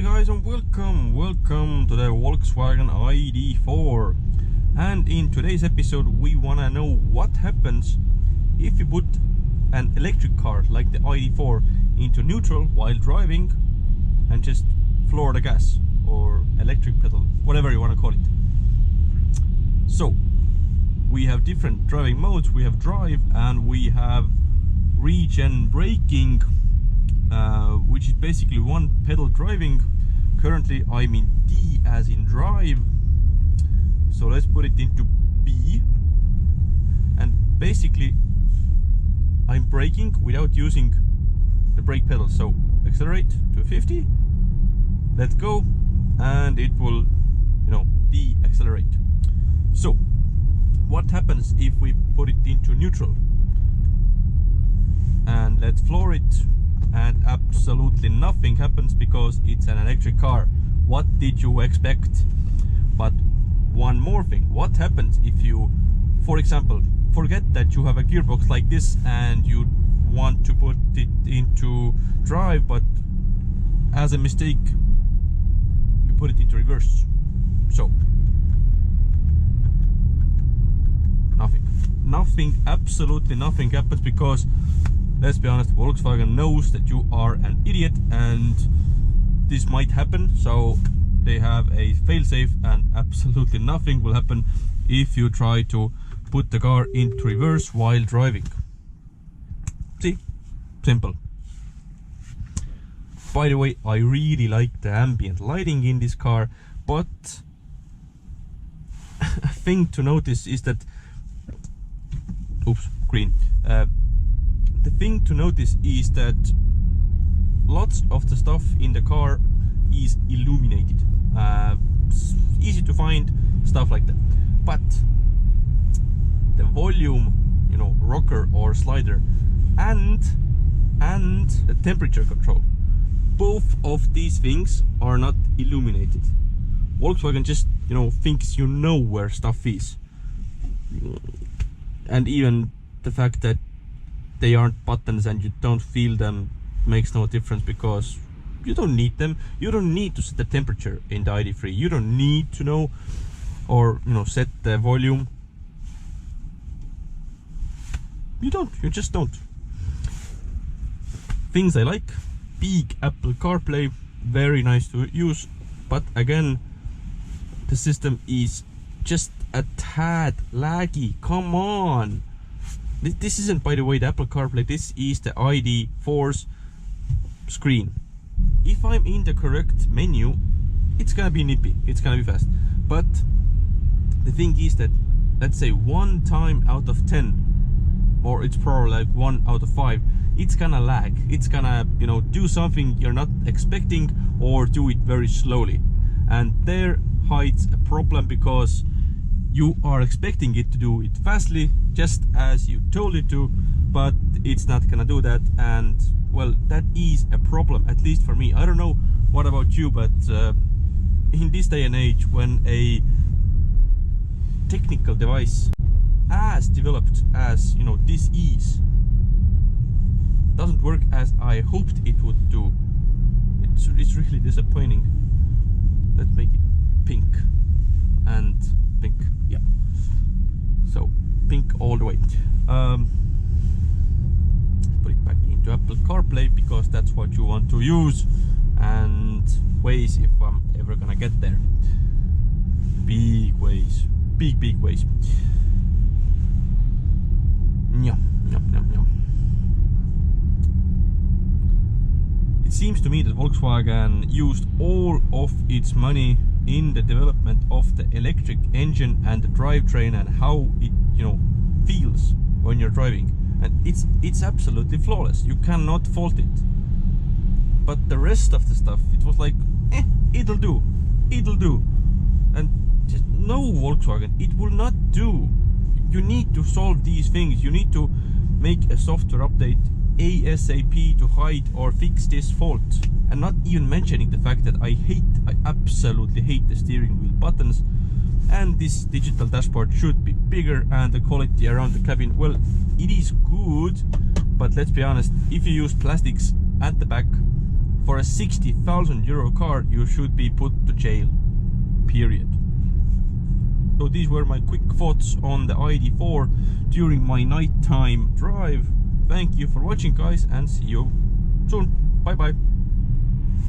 Hi guys and welcome to the Volkswagen ID4. And in today's episode we wanna know what happens if you put an electric car like the ID4 into neutral while driving and just floor the gas or electric pedal, whatever you wanna call it. So we have different driving modes. We have drive and we have regen braking, which is basically one pedal driving. Currently I'm in D as in drive, so let's put it into B, and basically I'm braking without using the brake pedal. So accelerate to 50, let's go, and it will, de-accelerate. So what happens if we put it into neutral? And let's floor it, and absolutely nothing happens because it's an electric car. What did you expect? But one more thing, what happens if you, for example, forget that you have a gearbox like this and you want to put it into drive, but as a mistake you put it into reverse? So nothing, absolutely nothing happens, because let's be honest, Volkswagen knows that you are an idiot and this might happen, so they have a failsafe and absolutely nothing will happen if you try to put the car into reverse while driving. See? Simple. By the way, I really like the ambient lighting in this car, but a thing to notice is that, oops, green. The thing to notice is that lots of the stuff in the car is illuminated. Easy to find stuff like that. But the volume, rocker or slider, and the temperature control, both of these things are not illuminated. Volkswagen just, thinks you know where stuff is. And even the fact that they aren't buttons and you don't feel them makes no difference, because you don't need them. You don't need to set the temperature in the ID3. You don't need to know or set the volume. You just don't. Things I like: big Apple CarPlay, very nice to use, but again the system is just a tad laggy. Come on. This isn't, by the way, the Apple CarPlay. This is the ID4's screen. If I'm in the correct menu, it's gonna be nippy, it's gonna be fast. But the thing is that, let's say 1 time out of 10, or it's probably like 1 out of 5, it's gonna lag. It's gonna, do something you're not expecting, or do it very slowly. And there hides a problem, because you are expecting it to do it fastly, just as you told it to, but it's not gonna do that. And well, that is a problem, at least for me. I don't know what about you, but in this day and age, when a technical device as developed as this is doesn't work as I hoped it would do, it's really disappointing. Let's make it pink and pink, yeah. So pink all the way. Put it back into Apple CarPlay, because that's what you want to use, and ways, if I'm ever gonna get there. Big ways, big ways. It seems to me that Volkswagen used all of its money in the development of the electric engine and the drivetrain and how it feels when you're driving, and it's absolutely flawless. You cannot fault it. But the rest of the stuff, it was like, it'll do, and just no, Volkswagen, it will not do. You need to solve these things. You need to make a software update ASAP to hide or fix this fault. And not even mentioning the fact that I absolutely hate the steering wheel buttons, and this digital dashboard should be bigger, and the quality around the cabin, well, it is good, but let's be honest, if you use plastics at the back, for a 60,000 euro car, you should be put to jail. Period. So these were my quick thoughts on the ID4 during my nighttime drive. Thank you for watching, guys, and see you soon. Bye bye.